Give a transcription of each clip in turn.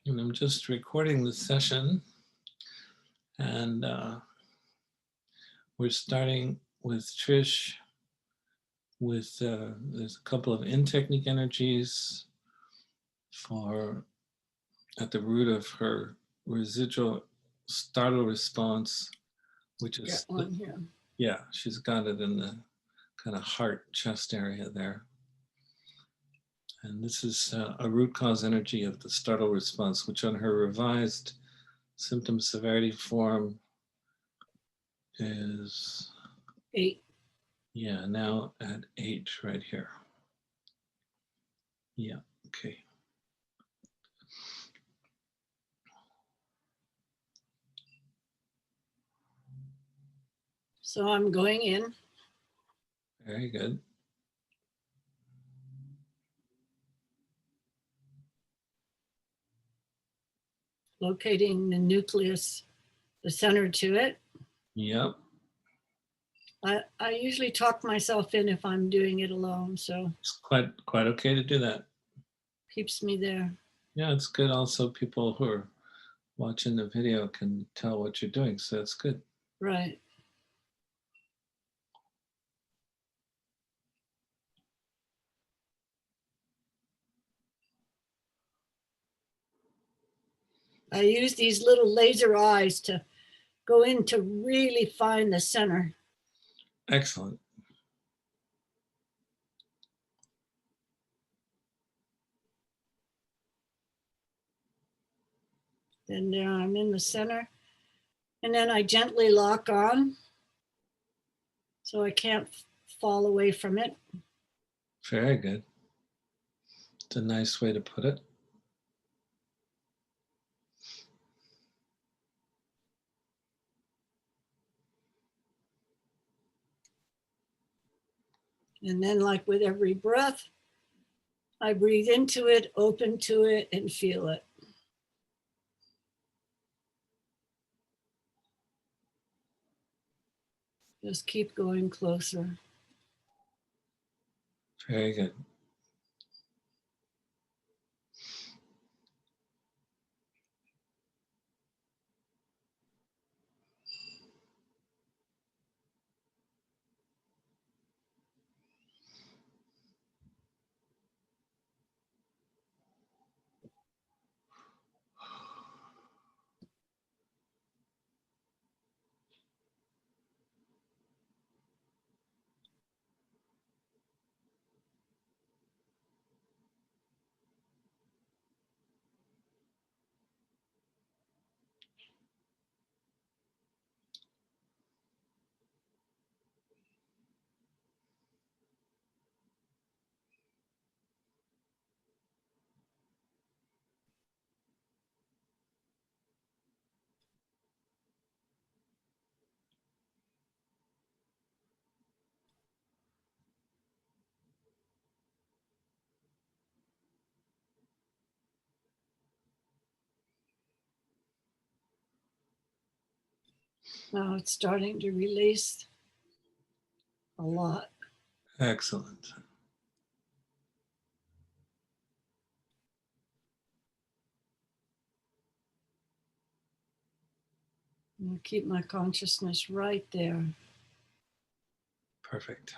And I'm just recording the session, and we're starting with Trish with there's a couple of in-technique energies for at the root of her residual startle response, which is, one here. Yeah, she's got it in the kind of heart chest area there. And this is a root cause energy of the startle response, which on her revised symptom severity form is 8. Yeah, now at 8 right here. Yeah, okay. So I'm going in. Very good. Locating the nucleus, the center to it. Yep. I usually talk myself in if I'm doing it alone, so It's quite okay to do that. keeps me there. Yeah, it's good. Also, people who are watching the video can tell what you're doing, so it's good. Right. I use these little laser eyes to go in to really find the center. Excellent. And there I'm in the center. And then I gently lock on so I can't fall away from it. Very good. It's a nice way to put it. And then, like with every breath, I breathe into it, open to it, and feel it. Just keep going closer. Very good. Now it's starting to release a lot. Excellent. I'll keep my consciousness right there. Perfect.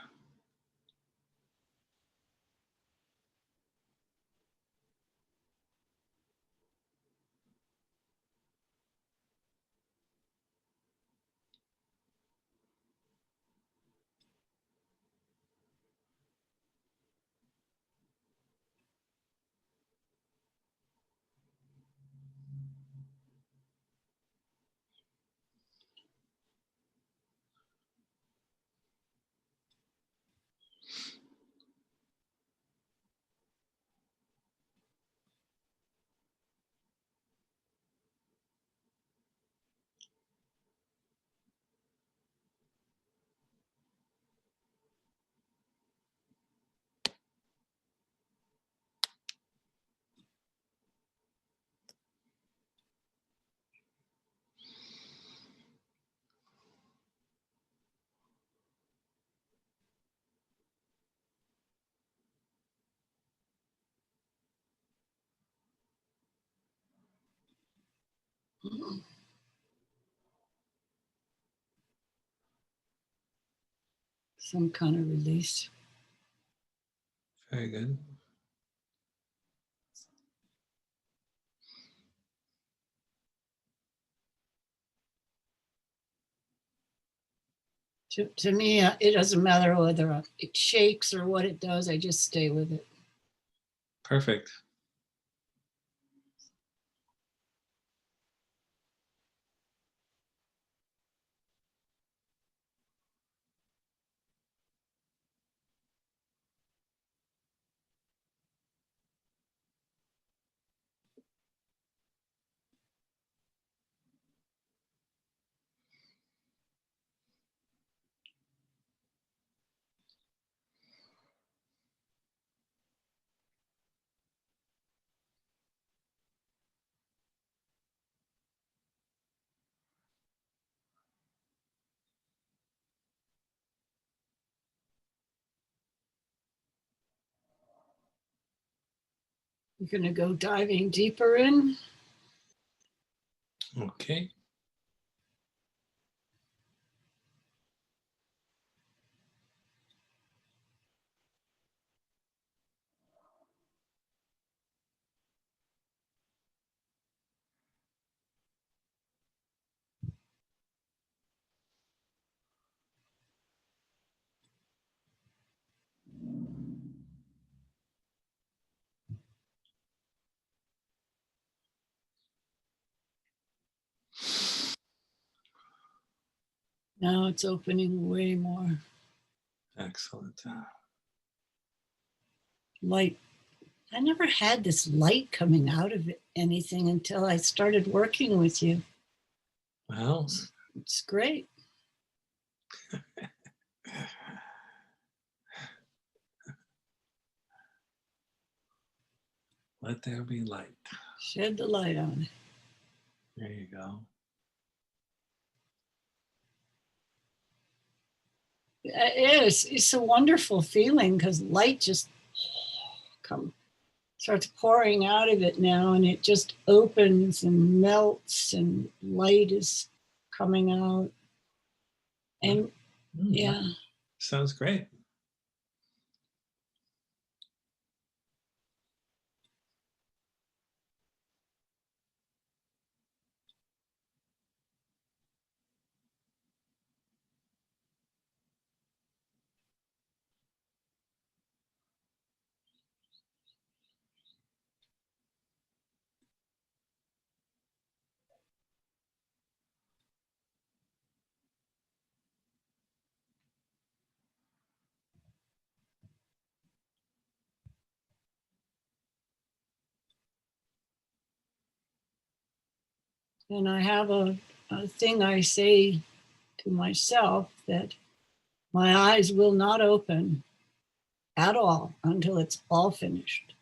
Some kind of release. Very good. To me, it doesn't matter whether it shakes or what it does. I just stay with it. Perfect. You're going to go diving deeper in. Okay. Now it's opening way more. Excellent. Light. I never had this light coming out of anything until I started working with you. Well, It's great. let there be light. Shed the light on it. There you go. It is. It's a wonderful feeling because light just starts pouring out of it now, and it just opens and melts, and light is coming out. And yeah. Sounds great. And I have a thing I say to myself that my eyes will not open at all until it's all finished.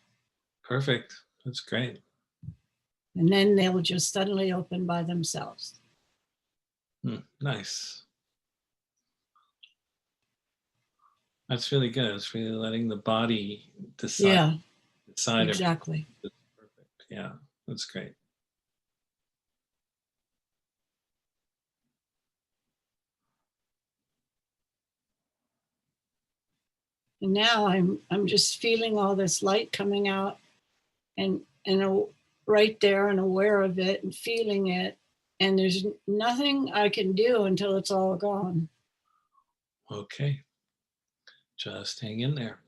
Perfect. That's great. And then they'll just suddenly open by themselves. Nice. That's really good. It's really letting the body decide. Yeah, decide exactly. It's perfect. Yeah, that's great. And now I'm just feeling all this light coming out, and right there and aware of it and feeling it. And there's nothing I can do until it's all gone. Okay. Just hang in there.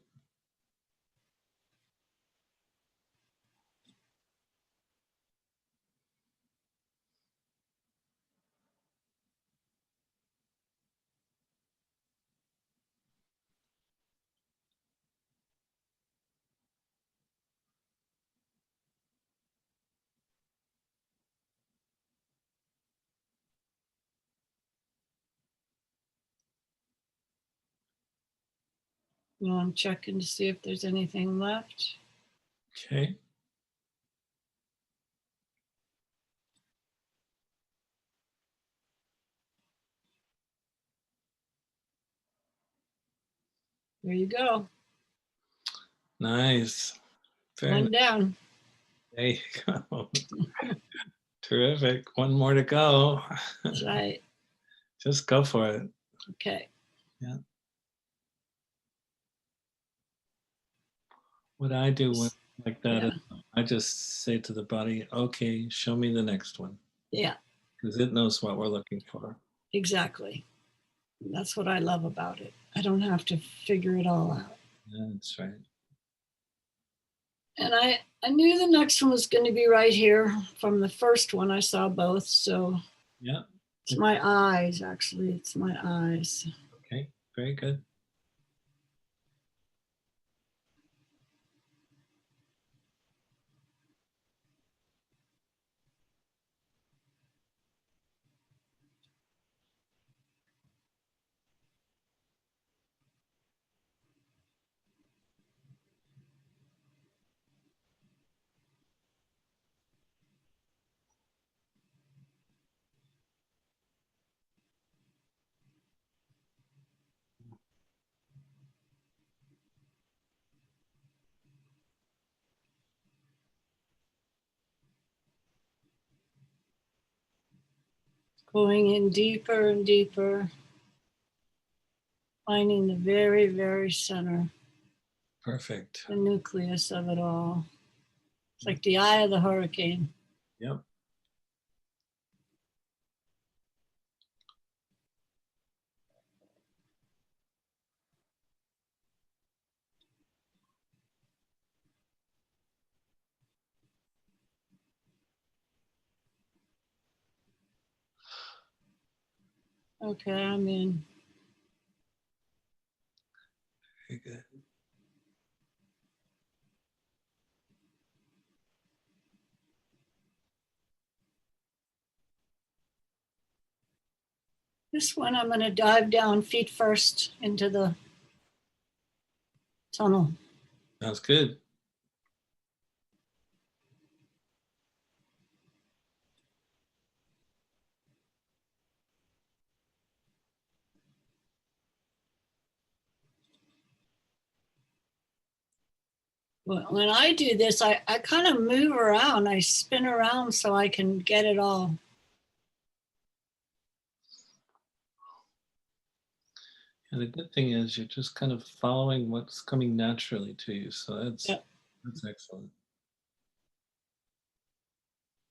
Well, I'm checking to see if there's anything left. Okay. There you go. Nice. Very One nice. down. There you go. Terrific. One more to go. That's right. Just go for it. Okay. Yeah. What I do when like that is Yeah. I just say to the body, okay, show me the next one. Yeah. Because it knows what we're looking for. Exactly. That's what I love about it. I don't have to figure it all out. Yeah, that's right. And I knew the next one was going to be right here from the first one. I saw both. So Yeah. it's my eyes, actually. It's my eyes. Okay. Very good. Going in deeper and deeper, finding the very, very center, Perfect. the nucleus of it all. It's like the eye of the hurricane. Yep. Okay, I'm in. Very good. This one, I'm going to dive down feet first into the tunnel. Sounds good. When I do this, I kind of move around. I spin around so I can get it all. And the good thing is you're just kind of following what's coming naturally to you. So Yep. that's excellent.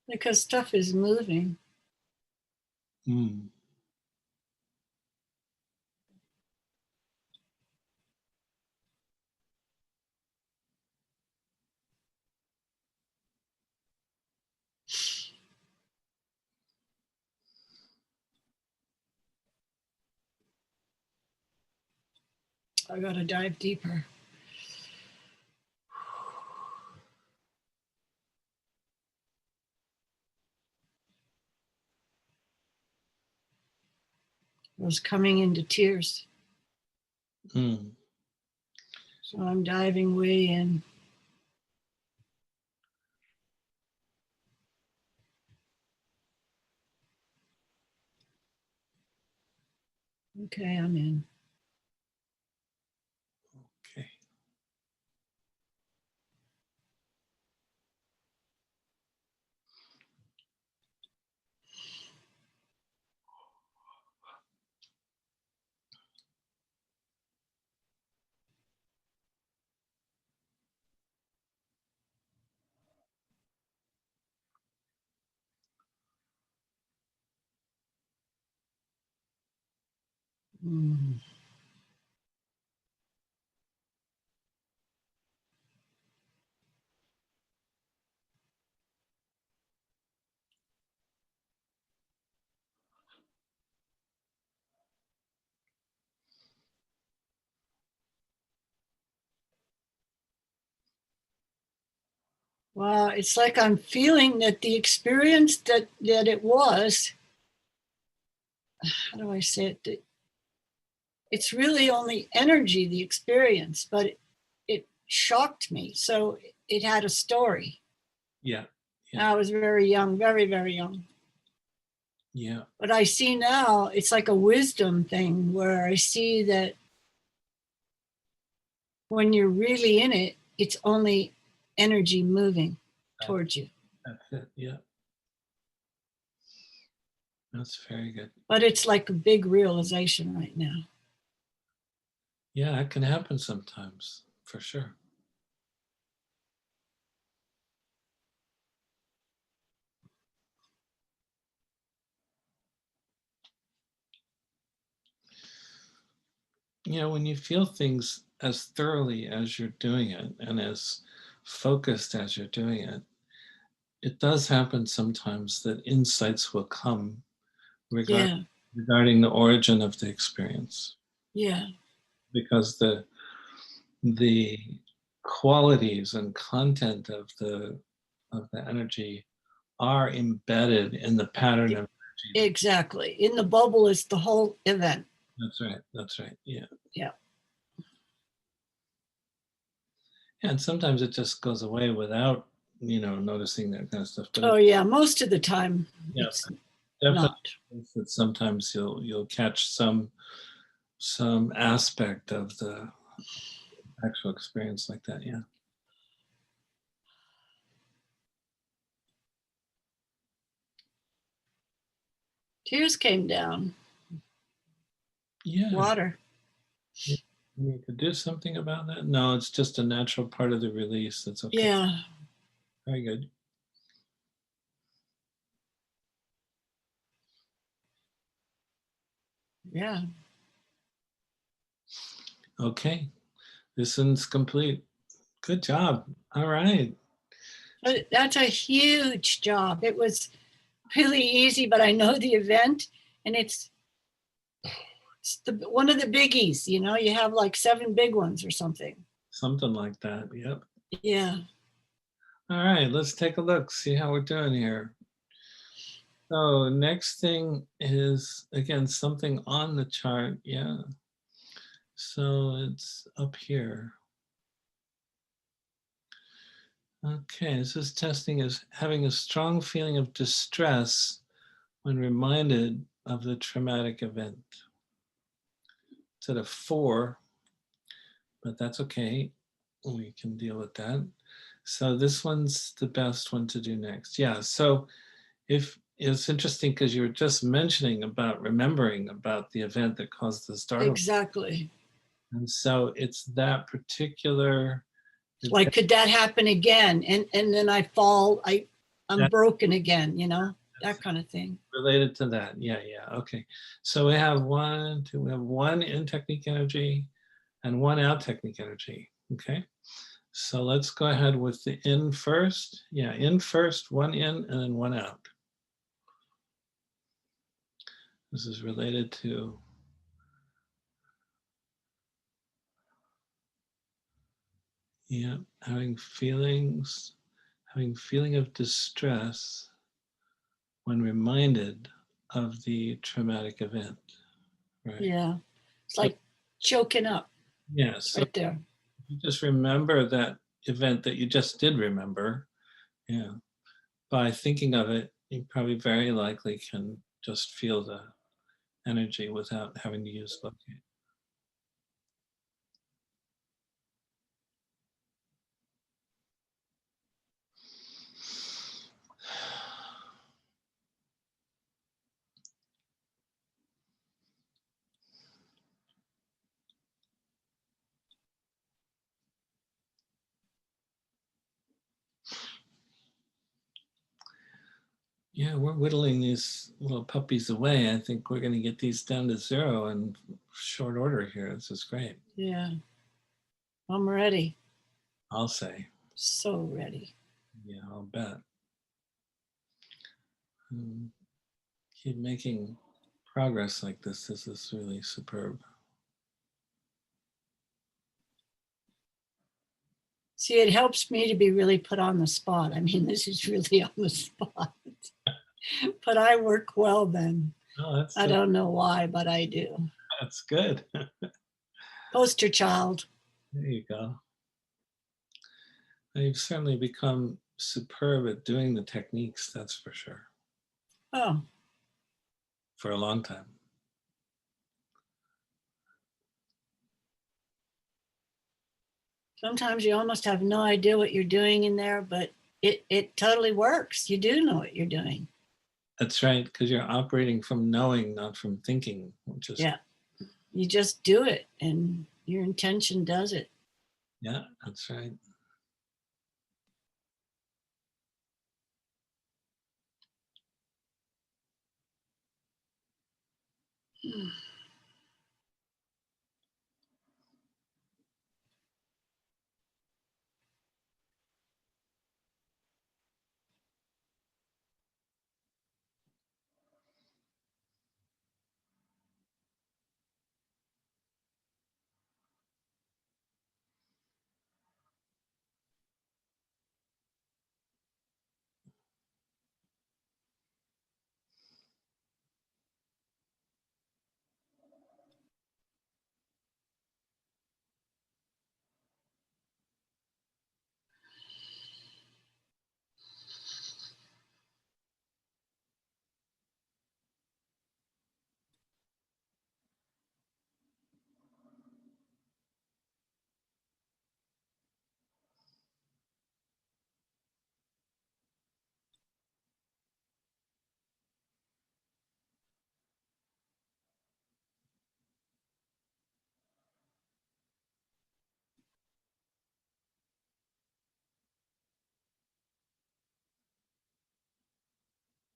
Because stuff is moving. Mm. I got to dive deeper. I was coming into tears. Mm. So I'm diving way in. Okay, I'm in. Okay. Mm. Wow, it's like I'm feeling that the experience that it was, how do I say it? It's really only energy, the experience, but it shocked me. So it had a story. Yeah. Yeah. I was very young, very, very young. Yeah. But I see now it's like a wisdom thing where I see that when you're really in it, it's only energy moving towards you. That's it. Yeah. That's very good. But it's like a big realization right now. Yeah, it can happen sometimes, for sure. You know, when you feel things as thoroughly as you're doing it and as focused as you're doing it, it does happen sometimes that insights will come Yeah, regarding the origin of the experience, yeah, because the qualities and content of the energy are embedded in the pattern of energy. exactly. In the bubble is the whole event. That's right. That's right. Yeah. Yeah. And sometimes it just goes away without, noticing that kind of stuff. But Oh, yeah. Most of the time, yeah, it's definitely not. that sometimes you'll catch some aspect of the actual experience like that. Yeah. Tears came down. Yeah. Water. You need to do something about that. No, it's just a natural part of the release. That's okay. Yeah. Very good. Yeah. Okay. This one's complete. Good job. All right. But that's a huge job. It was really easy, but I know the event, and it's one of the biggies. You have like 7 big ones or something. Something like that. Yep. Yeah. All right. Let's take a look. See how we're doing here. So next thing is again something on the chart. Yeah. So it's up here. Okay, this is testing is having a strong feeling of distress when reminded of the traumatic event. It's at a 4, but that's okay. We can deal with that. So this one's the best one to do next. Yeah, so if it's interesting because you were just mentioning about remembering about the event that caused the startle. Exactly. And so it's that particular Like, could that happen again? And then I fall, I'm that, broken again, that's that kind of thing. related to that. Yeah, yeah. Okay. So we have we have one in technique energy and one out technique energy. Okay. So let's go ahead with the in first. Yeah, in first, one in, and then one out. This is related to having feeling of distress when reminded of the traumatic event. Right. Yeah. It's So like choking up yeah, so right there. you just remember that event that you just did remember. Yeah. By thinking of it, you probably very likely can just feel the energy without having to use locate. Yeah, we're whittling these little puppies away. I think we're going to get these down to 0 in short order here. This is great. Yeah. I'm ready. I'll say. So ready. Yeah, I'll bet. Um, keep making progress like this. This is really superb. See, it helps me to be really put on the spot. I mean, this is really on the spot. But I work well then. Oh, I don't know why, but I do. that's good. Poster child. There you go. You've certainly become superb at doing the techniques, that's for sure, Oh, for a long time. sometimes you almost have no idea what you're doing in there, but it totally works. You do know what you're doing. That's right, because you're operating from knowing, not from thinking, which is, Yeah. You just do it and your intention does it. yeah, that's right.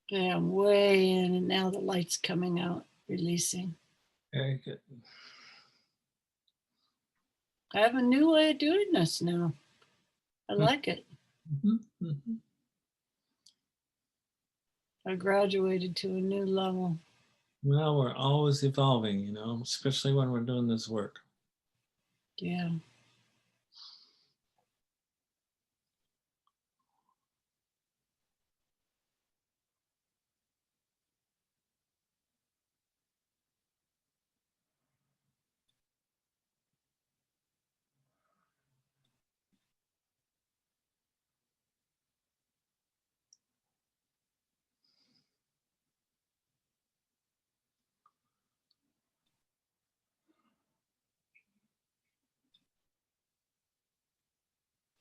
Yeah, I'm way in, and now the light's coming out, releasing. Very good. I have a new way of doing this now. I like it. Mhm, mhm. I graduated to a new level. Well, we're always evolving, especially when we're doing this work. Yeah.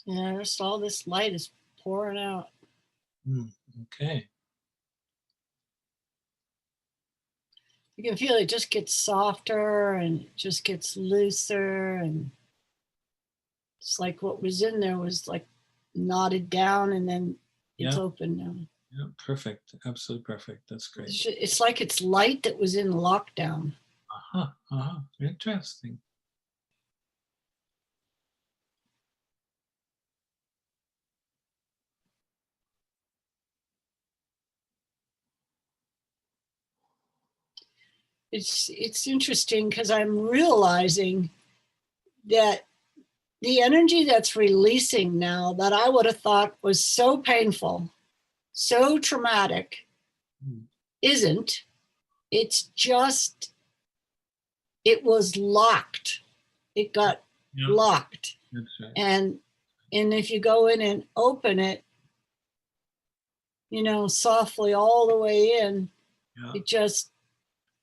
Yeah, just all this light is pouring out. Okay. You can feel it just gets softer and it just gets looser, and it's like what was in there was like knotted down and then it's Yeah, open now. yeah, perfect. Absolutely perfect. That's great. It's like it's light that was in lockdown. Uh-huh, uh-huh. Interesting. It's interesting because I'm realizing that the energy that's releasing now that I would have thought was so painful, so traumatic, Mm. isn't. It's just, it was locked. It got Yeah, locked. that's right. And if you go in and open it, softly all the way in, Yeah, it just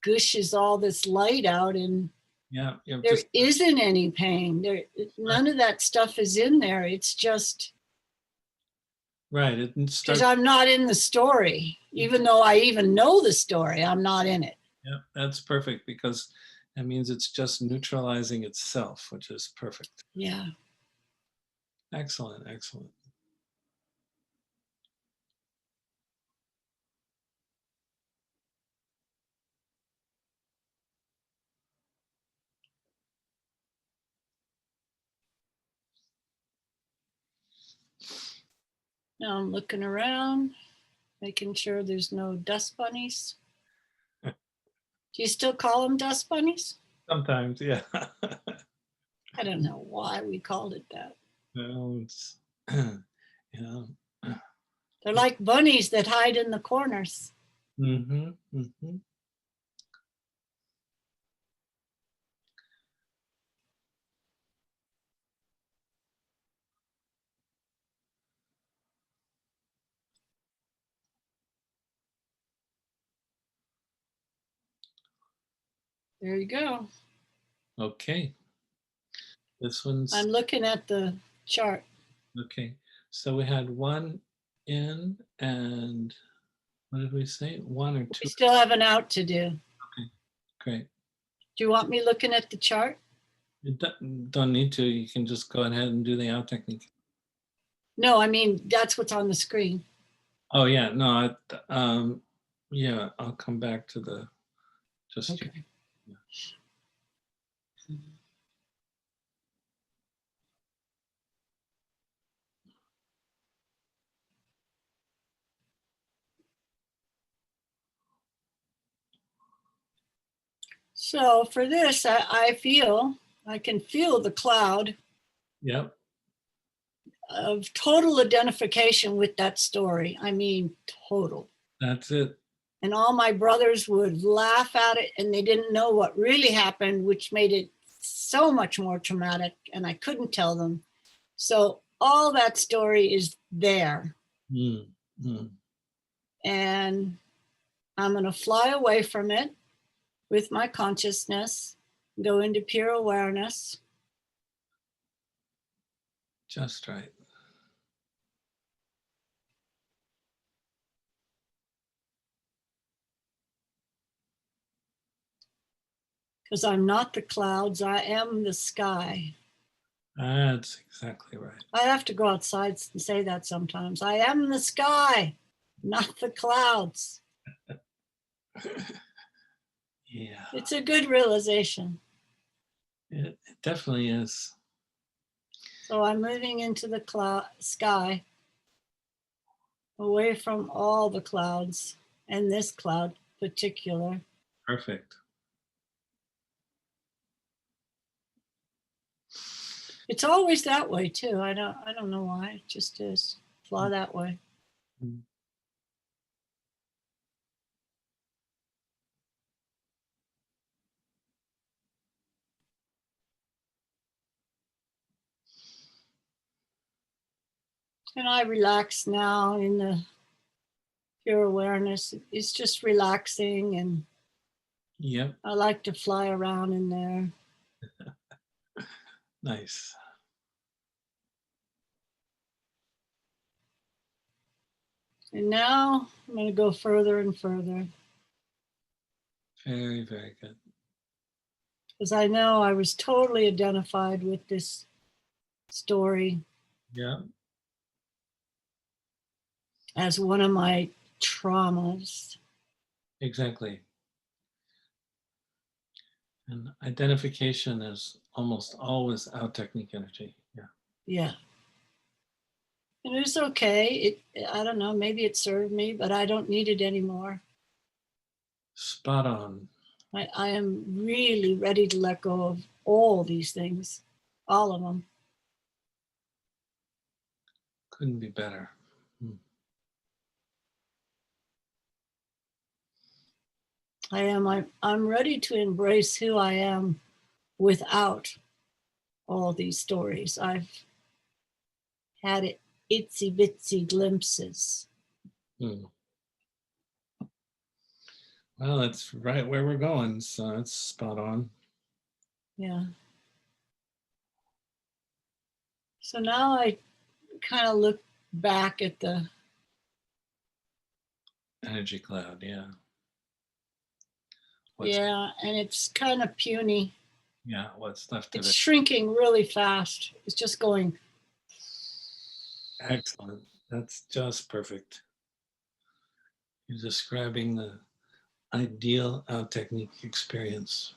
gushes all this light out, and yeah. You have there just isn't any pain. right. None of that stuff is in there. It's just Right. It because starts. I'm not in the story. Even though I even know the story, I'm not in it. Yeah, that's perfect because that means it's just neutralizing itself, which is perfect. Yeah. Excellent, excellent. Now I'm looking around, making sure there's no dust bunnies. Do you still call them dust bunnies? Sometimes, yeah. I don't know why we called it that. No, it's, yeah. They're like bunnies that hide in the corners. Mm-hmm, mm-hmm. There you go. Okay. This one's I'm looking at the chart. okay. So we had one in and What did we say? 1 or We 2? still have an out to do. Okay, great. Do you want me looking at the chart? You don't need to. You can just go ahead and do the out technique. No, I mean, that's what's on the screen. Oh yeah, no, yeah, I'll come back to the just. Okay. Yeah. So for this, I can feel the cloud Yep, of total identification with that story. I mean, total. that's it. And all my brothers would laugh at it, and they didn't know what really happened, which made it so much more traumatic, and I couldn't tell them. So all that story is there. Mm, mm. And I'm going to fly away from it with my consciousness, go into pure awareness. Just right. Because I'm not the clouds, I am the sky. That's exactly right. I have to go outside and say that sometimes. I am the sky, not the clouds. Yeah, It's a good realization. it definitely is. So I'm moving into the sky, away from all the clouds, and this cloud particular. Perfect. It's always that way too. I don't know why. It just is. Fly that way. Mm. And I relax now in the pure awareness. It's just relaxing, and Yep, I like to fly around in there. nice. And now I'm going to go further and further, Very, very good. because I know I was totally identified with this story Yeah, as one of my traumas. exactly. And identification is almost always out technique energy. Yeah. Yeah. And it was okay. I don't know, maybe it served me, but I don't need it anymore. Spot on. I am really ready to let go of all these things, all of them. Couldn't be better. Mm. I'm ready to embrace who I am without all these stories. I've had it itsy bitsy glimpses. Mm. Well, that's right where we're going, so it's spot on. Yeah. So now I kind of look back at the, Energy cloud, yeah. What's yeah, and it's kind of puny. what's left of It's it. shrinking really fast. It's just going. Excellent. That's just perfect. You're describing the ideal out technique experience.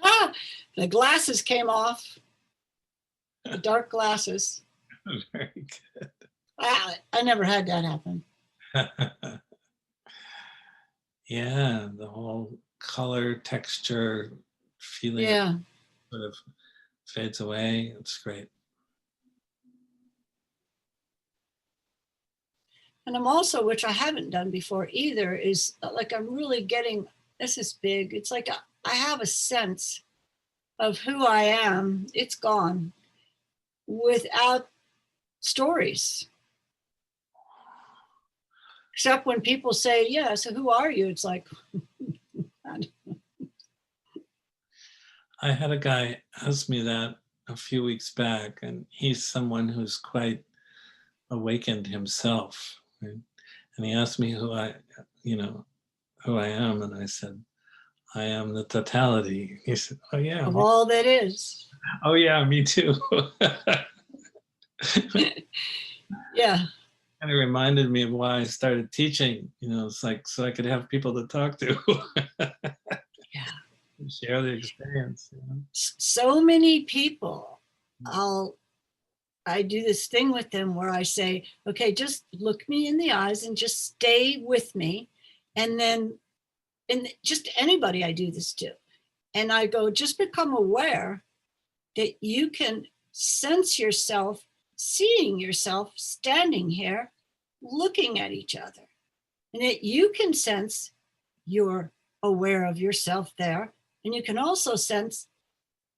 Ah, the glasses came off, the dark glasses. Very good. I never had that happen. Yeah, the whole color, texture, feeling Yeah. sort of fades away. It's great. And I'm also, which I haven't done before either, is like I'm really getting, this is big. It's like I have a sense of who I am. It's gone without stories. Except when people say, yeah, so who are you? It's like, I had a guy ask me that a few weeks back, and he's someone who's quite awakened himself. Right? And he asked me who I am, and I said, I am the totality. He said, oh yeah, Of all that is. oh yeah, me too. Yeah. Kind of reminded me of why I started teaching. It's like so I could have people to talk to. Yeah. And share the experience. So many people, I do this thing with them where I say, okay, just look me in the eyes and just stay with me. And then, and just anybody I do this to. And I go, just become aware that you can sense yourself, seeing yourself standing here, looking at each other. And that you can sense you're aware of yourself there. And you can also sense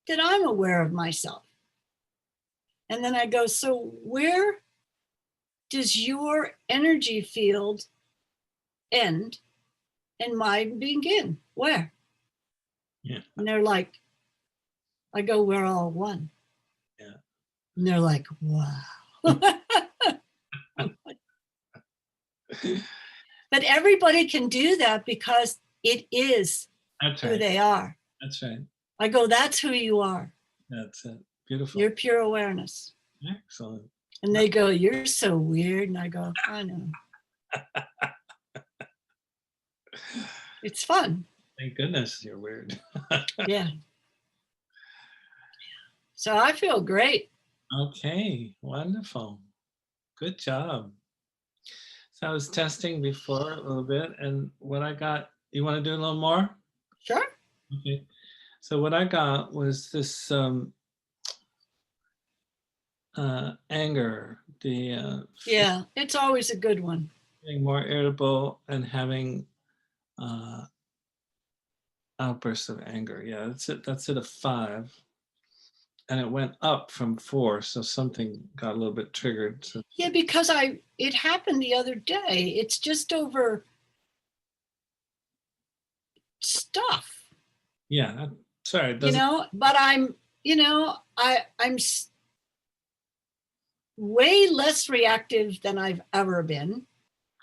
that I'm aware of myself. And then I go, so where does your energy field end and mine begin? Where? Yeah. And they're like, I go, we're all one. Yeah. And they're like, wow. But everybody can do that because it is That's who right. they are. That's right. I go, that's who you are. That's it. Beautiful. You're pure awareness. Excellent. And they go, you're so weird. And I go, I know. It's fun. Thank goodness you're weird. Yeah. So I feel great. Okay, wonderful. Good job. So I was testing before a little bit, and what I got, you want to do a little more? Sure. Okay. So what I got was this anger, Yeah, it's always a good one. being more irritable and having outbursts of anger. Yeah, that's it. That's it, a 5. And it went up from 4, so something got a little bit triggered. So. Yeah, because it happened the other day. It's just over stuff. Yeah, sorry. It You doesn't. know, but I'm way less reactive than I've ever been.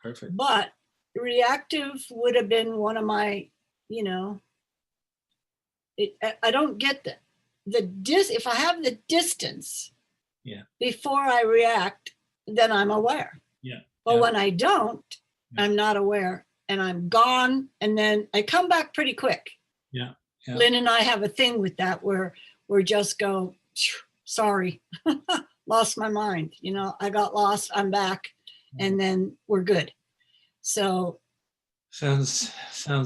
Perfect. But reactive would have been one of my, you know, I don't get if I have the distance Yeah. before I react, then I'm aware. Yeah. But yeah. when I don't, Yeah. I'm not aware and I'm gone. And then I come back pretty quick. Yeah. Yeah. Lynn and I have a thing with that where we just go, sorry, lost my mind. You know, I got lost, I'm back, and then we're good. So sounds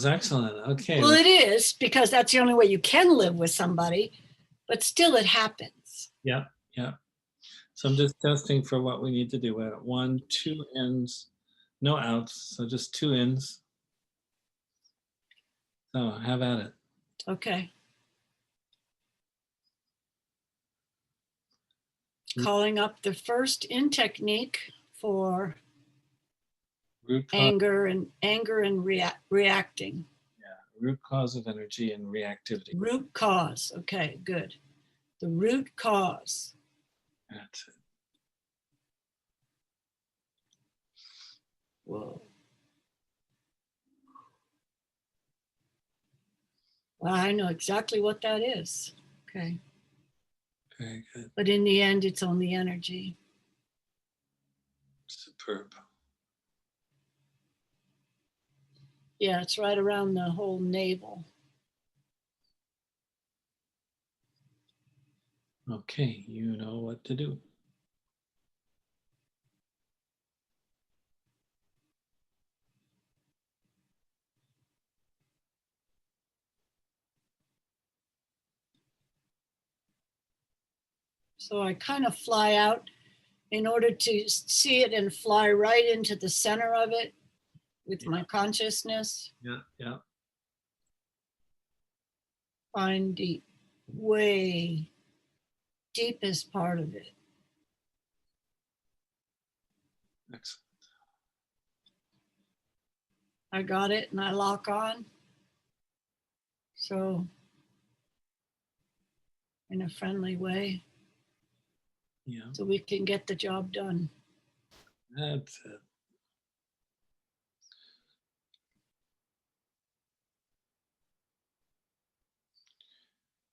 excellent. Okay. well, it is because that's the only way you can live with somebody, but still it happens. Yeah. Yeah. So I'm just testing for what we need to do. 1, 2 ins, no outs. So just 2 ins. So have at it. Okay. Calling up the first in technique for root cause, anger and reacting. Yeah, root cause of energy and reactivity. Root cause. Okay, good. The root cause. That's it. Whoa. Well, I know exactly what that is. Okay. Very good. But in the end, it's only energy. Superb. Yeah, it's right around the whole navel. Okay, you know what to do. So I kind of fly out in order to see it and fly right into the center of it with my consciousness. Yeah, yeah. Find the way deepest part of it. Excellent. I got it and I lock on. So in a friendly way. Yeah. So we can get the job done. That's it.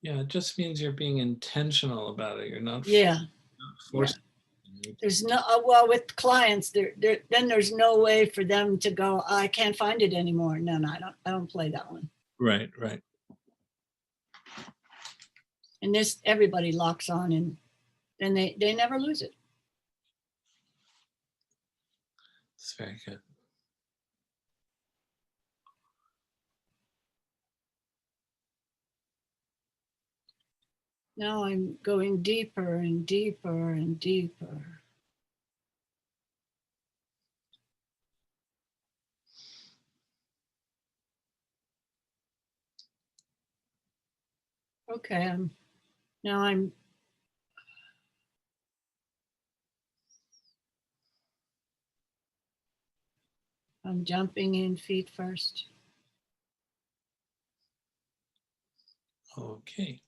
Yeah, it just means you're being intentional about it. You're not Yeah, yeah. forced. There's no, well, with clients, then there's no way for them to go, I can't find it anymore. No, no, I don't play that one. Right, right. And this, everybody locks on and then they never lose it. It's very good. Now I'm going deeper and deeper and deeper. Okay, now I'm jumping in feet first. Okay.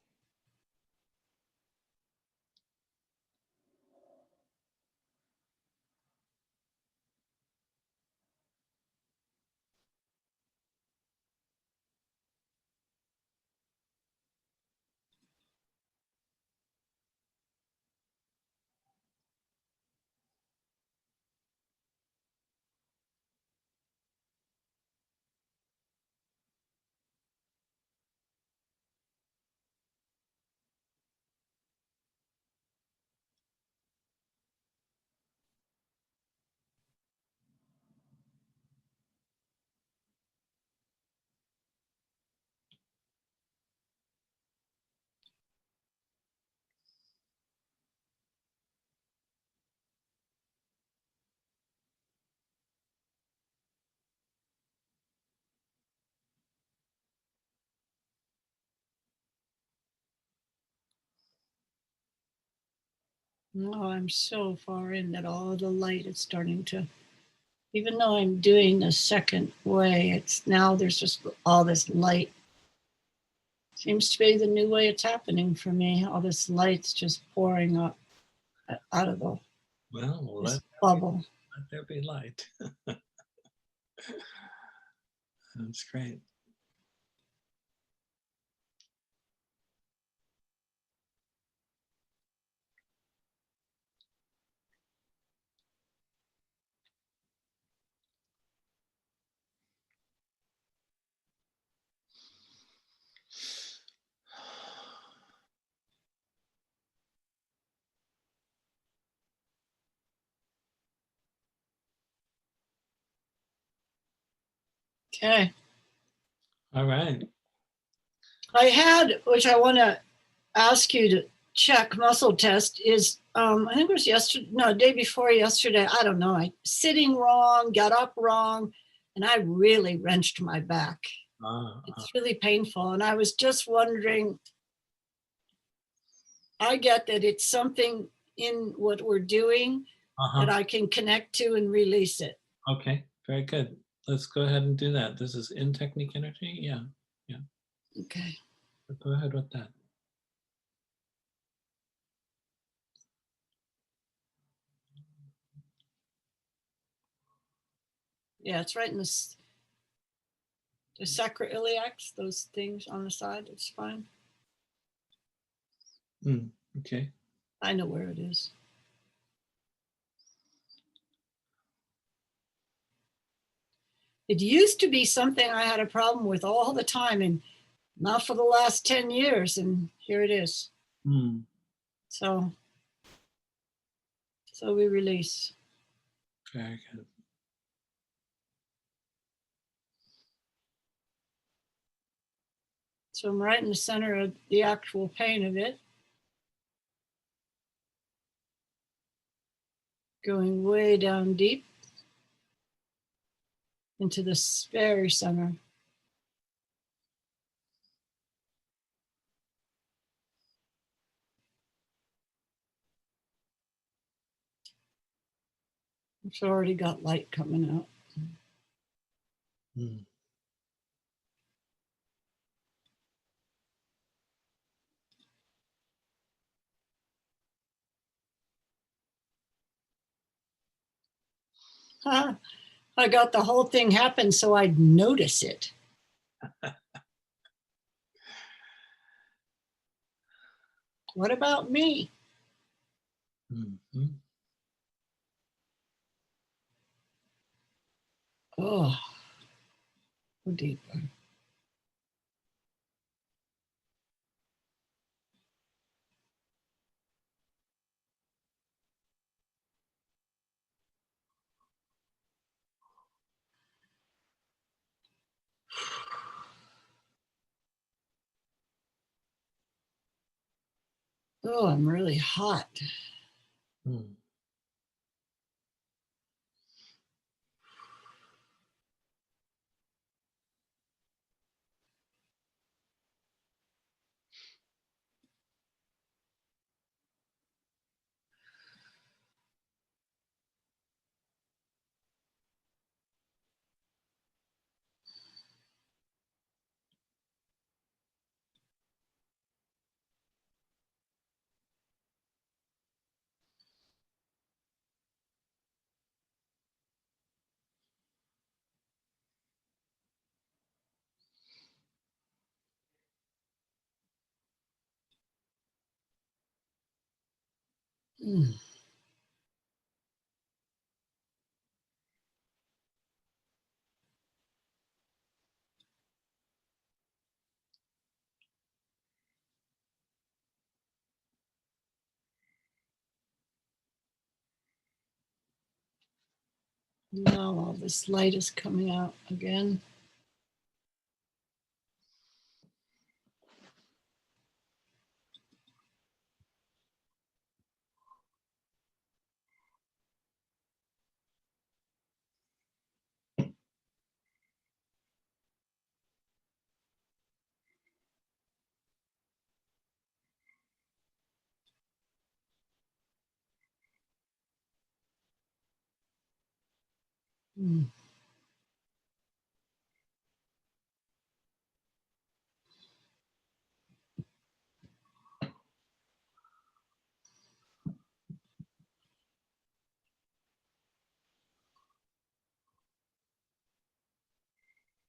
No, I'm so far in that all the light is starting to, even though I'm doing the second way, it's now there's just all this light. Seems to be the new way it's happening for me. All this light's just pouring up out of Well, this bubble. let there be light. That's great. Okay. All right. I had, which I want to ask you to check muscle test is, I think it was yesterday, no, day before yesterday. I don't know. I sitting wrong, got up wrong, and I really wrenched my back. It's really painful. And I was just wondering, I get that it's something in what we're doing that I can connect to and release it. Okay, very good. Let's go ahead and do that. This is in technique energy. Yeah, yeah. Okay. Go ahead with that. Yeah, it's right in the sacroiliacs, those things on the side. It's fine. Okay. I know where it is. It used to be something I had a problem with all the time, and not for the last 10 years. And here it is. So we release. Very good. So I'm right in the center of the actual pain of it. Going way down deep into the very center. It's already got light coming out. Huh? I got the whole thing happen so I'd notice it. What about me? Mhm. Oh, go deeper. Oh, I'm really hot. Mm. Mm. Now all this light is coming out again. Mm.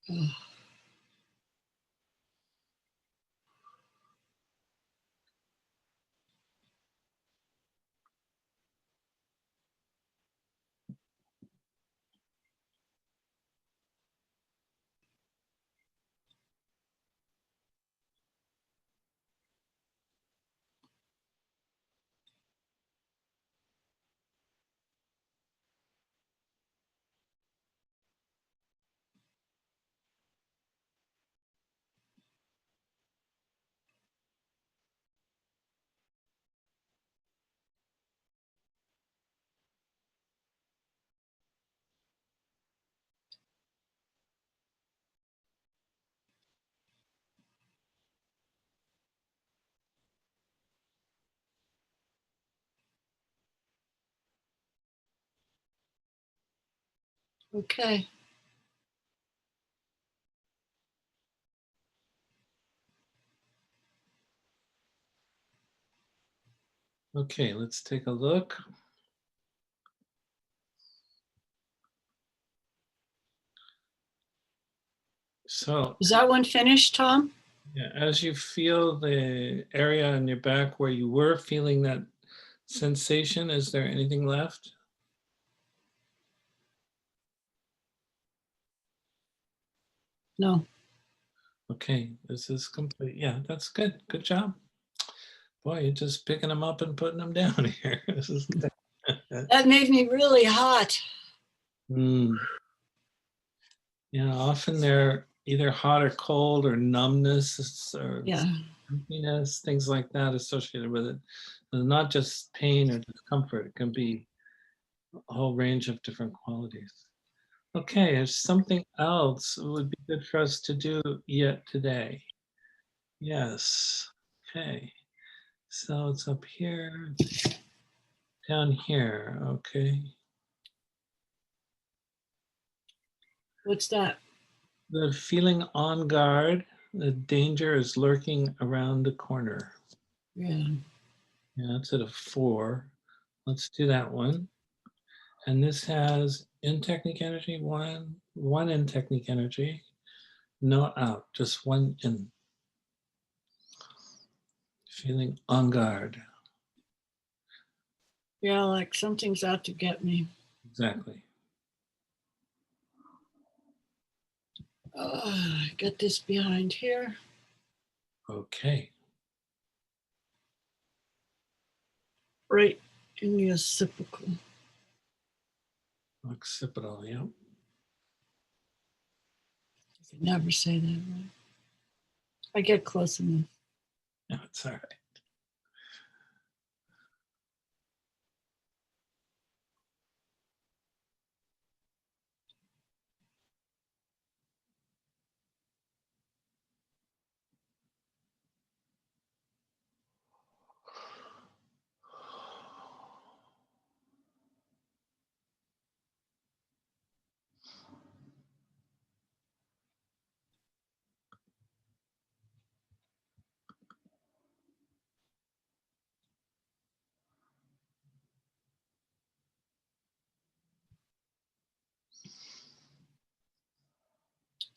Oh, okay. Okay, let's take a look. So, Is that one finished, Tom? yeah, as you feel the area in your back where you were feeling that sensation, is there anything left? No. Okay, this is complete. Yeah, that's good. Good job. Boy, you're just picking them up and putting them down here. This is good. That made me really hot. Mm. Yeah, often they're either hot or cold or numbness or Yeah. sleepiness, things like that associated with it. And not just pain or discomfort, it can be a whole range of different qualities. Okay, there's something else that would be good for us to do yet today. Yes. Okay. So it's up here, down here. Okay. What's that? The feeling on guard, the danger is lurking around the corner. Yeah. Yeah, that's at a 4. Let's do that one. And this has in technique energy, one in technique energy, no out, just one in. Feeling on guard. Yeah, like something's out to get me. Exactly. Get this behind here. Okay. Right in the occipital. Occipital, yeah. I can never say that right. I get close enough. No, it's all right.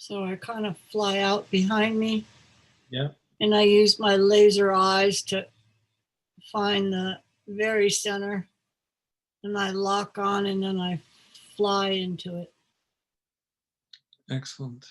So I kind of fly out behind me. Yeah. And I use my laser eyes to find the very center. And I lock on and then I fly into it. Excellent.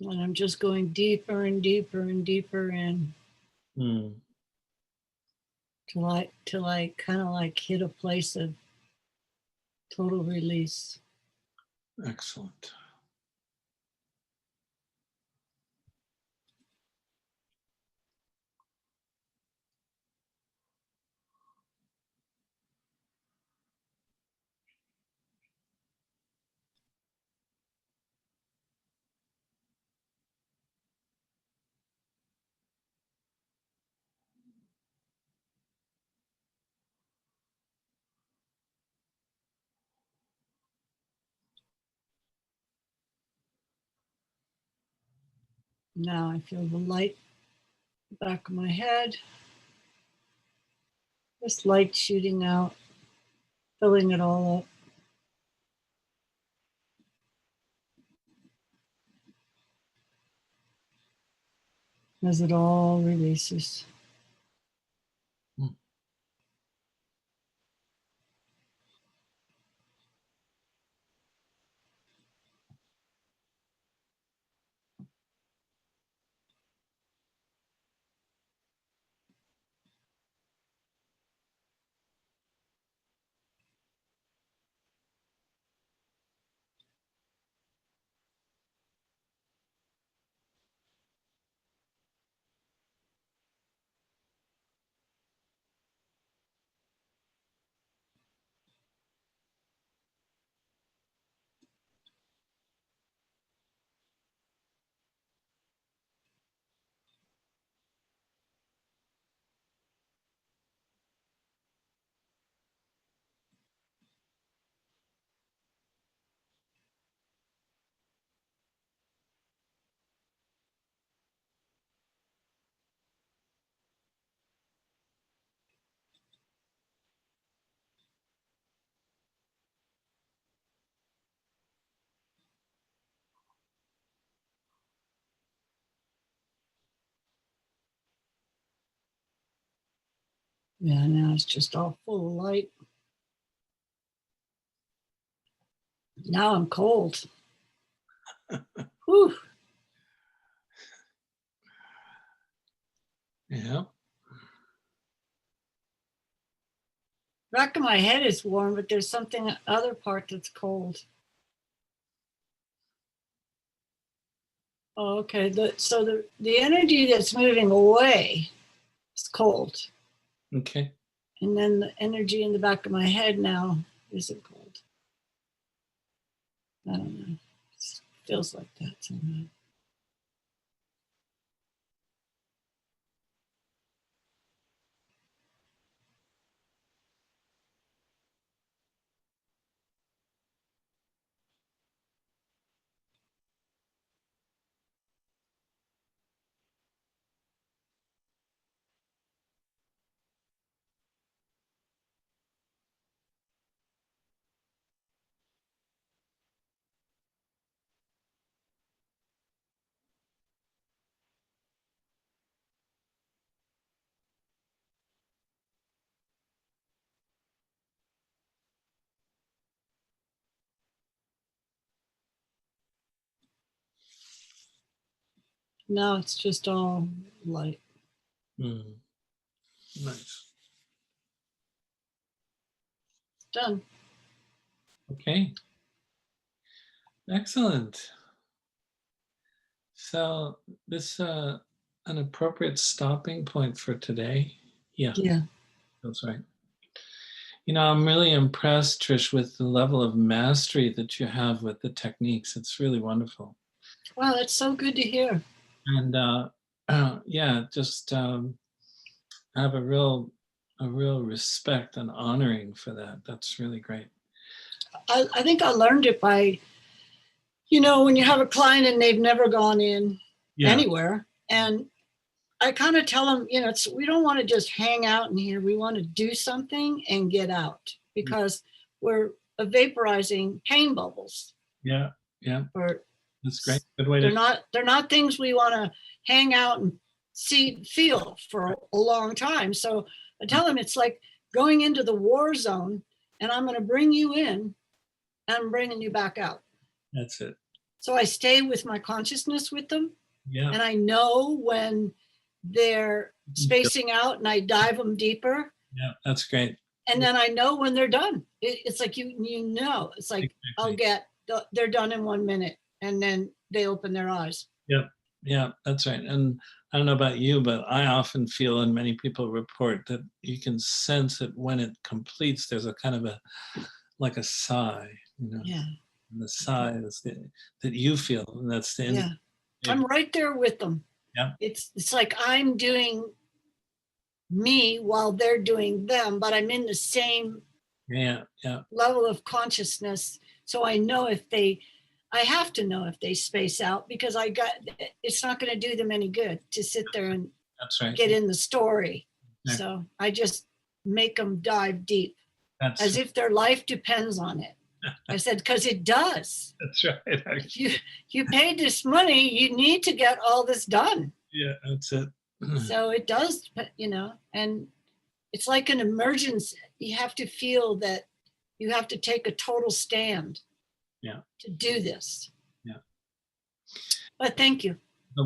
And I'm just going deeper and deeper and deeper in till I kind of like hit a place of total release. Excellent. Now I feel the light back of my head. This light shooting out, filling it all up. As it all releases. Yeah, now it's just all full of light. Now I'm cold. Whew. Yeah. Back of my head is warm, but there's something other part that's cold. Oh, okay. The energy that's moving away is cold. Okay. And then the energy in the back of my head now isn't cold. I don't know. It feels like that somehow. Now it's just all light. Mm. Nice. Done. Okay. Excellent. So this an appropriate stopping point for today. Yeah, Yeah. that's right. I'm really impressed, Trish, with the level of mastery that you have with the techniques. It's really wonderful. Wow, that's so good to hear. And yeah, just have a real respect and honoring for that. That's really great. I think I learned it by, when you have a client and they've never gone in Yeah, anywhere, and I kind of tell them, we don't want to just hang out in here. We want to do something and get out, because we're vaporizing pain bubbles. yeah, yeah. Or That's great. Good way they're to. not things we want to hang out and feel for a long time. So I tell them it's like going into the war zone, and I'm going to bring you in and I'm bringing you back out. That's it. So I stay with my consciousness with them, Yeah, and I know when they're spacing out and I dive them deeper. yeah. That's great. And then I know when they're done. It's like, it's like, Exactly. they're done in 1 minute, and then they open their eyes. Yeah, yeah, that's right. And I don't know about you, but I often feel, and many people report, that you can sense it when it completes. There's a kind of like a sigh, Yeah. and the sigh is that you feel, and that's the Yeah. I'm right there with them. Yeah, It's like I'm doing me while they're doing them, but I'm in the same yeah, yeah. level of consciousness. So I have to know if they space out, because it's not going to do them any good to sit there and That's right. get in the story. Exactly. So I just make them dive deep, That's as if their life depends on it. I said, because it does. that's right. If you paid this money, you need to get all this done. Yeah, that's it. So it does, and it's like an emergency. You have to feel that you have to take a total stand, Yeah, to do this. yeah. But thank you. The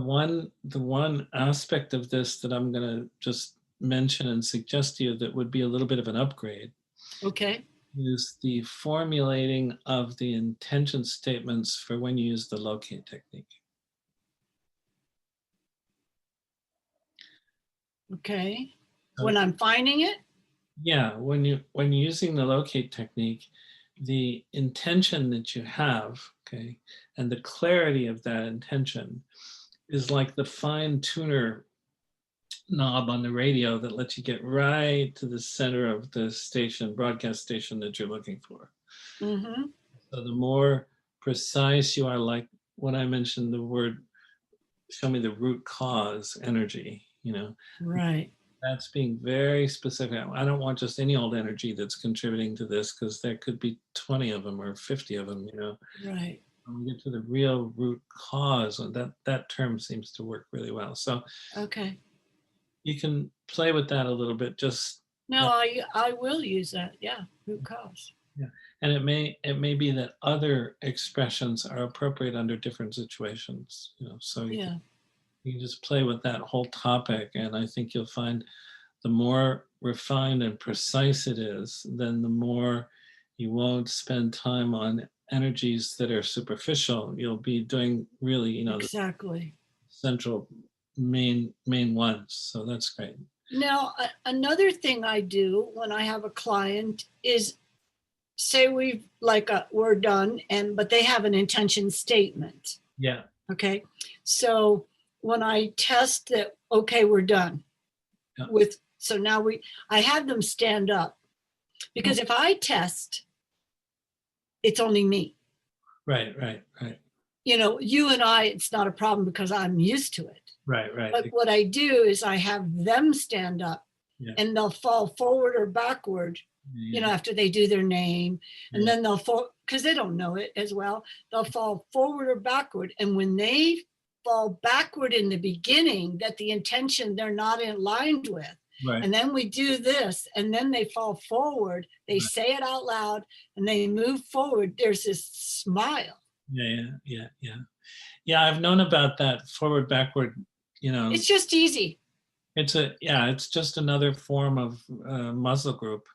one aspect of this that I'm going to just mention and suggest to you that would be a little bit of an upgrade Okay. is the formulating of the intention statements for when you use the locate technique. Okay. So, When I'm finding it. yeah, when you're using the locate technique, the intention that you have, okay, and the clarity of that intention is like the fine tuner knob on the radio that lets you get right to the center of the station, broadcast station that you're looking for. Mm-hmm. So the more precise you are, like when I mentioned the word, show me the root cause energy, Right. that's being very specific. I don't want just any old energy that's contributing to this, because there could be 20 of them or 50 of them, Right. When we get to the real root cause, and that term seems to work really well. So Okay. you can play with that a little bit, just No, I will use that. Yeah. Root cause. yeah. And it may be that other expressions are appropriate under different situations, so Yeah. you can just play with that whole topic, and I think you'll find the more refined and precise it is, then the more you won't spend time on energies that are superficial. You'll be doing really, the Exactly. central main ones. So that's great. Now, another thing I do when I have a client is say we're done, but they have an intention statement. Yeah. Okay. So when I test that, okay, we're done Yeah. so now I have them stand up, because if I test, it's only me. Right. You and I, it's not a problem because I'm used to it. Right. But what I do is I have them stand up, and they'll fall forward or backward, after they do their name, and then they'll fall, because they don't know it as well. They'll fall forward or backward. And when they fall backward in the beginning, that the intention they're not aligned with. Right. And then we do this, and then they fall forward, they say it out loud, and they move forward. There's this smile. Yeah, I've known about that forward, backward, It's just easy. It's just another form of muscle group,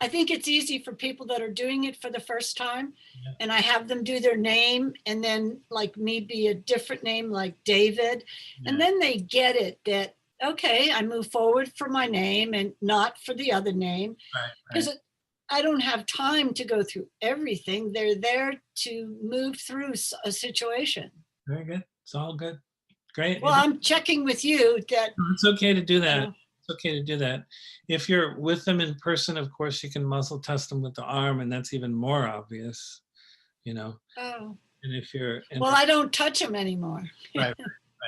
I think it's easy for people that are doing it for the first time, and I have them do their name, and then like me be a different name, like David, and then they get it that, okay, I move forward for my name and not for the other name, because I don't have time to go through everything. They're there to move through a situation. Very good. It's all good. Great. Well, I'm checking with you that it's okay to do that. It's okay to do that. If you're with them in person, of course, you can muscle test them with the arm, and that's even more obvious, Oh. And if you're I don't touch them anymore. Right,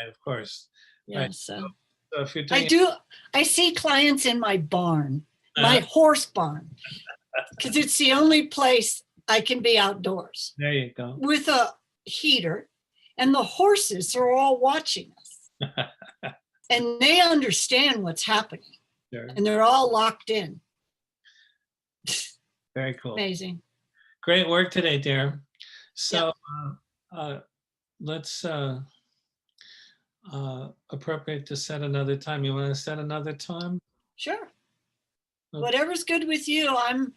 of course. Yeah. Right. So if you're doing I see clients in my barn, my horse barn, because it's the only place I can be outdoors. There you go. With a heater, and the horses are all watching us. And they understand what's happening. Sure. And they're all locked in. Very cool. Amazing. Great work today, dear. So let's appropriate to set another time. You want to set another time? Sure. Okay. Whatever's good with you, I'm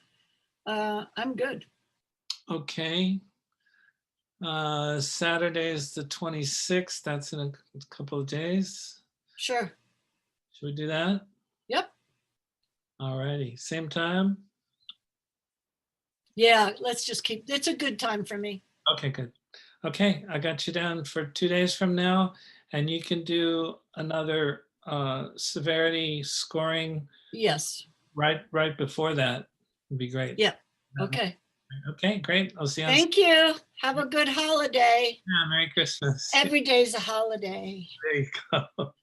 good. Okay. Saturday is the 26th. That's in a couple of days. Sure. Should we do that? Yep. All righty. Same time? Yeah, let's just it's a good time for me. Okay, good. Okay, I got you down for 2 days from now, and you can do another severity scoring. Yes. Right before that would be great. Yep. Okay. Okay, great. I'll see you. Thank you. Have a good holiday. Yeah, Merry Christmas. Every day's a holiday. There you go.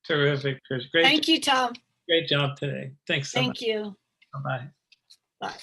Terrific, Trish. Great. Thank you, Tom. Great job today. Thanks so much. Thank you. Bye-bye. Bye.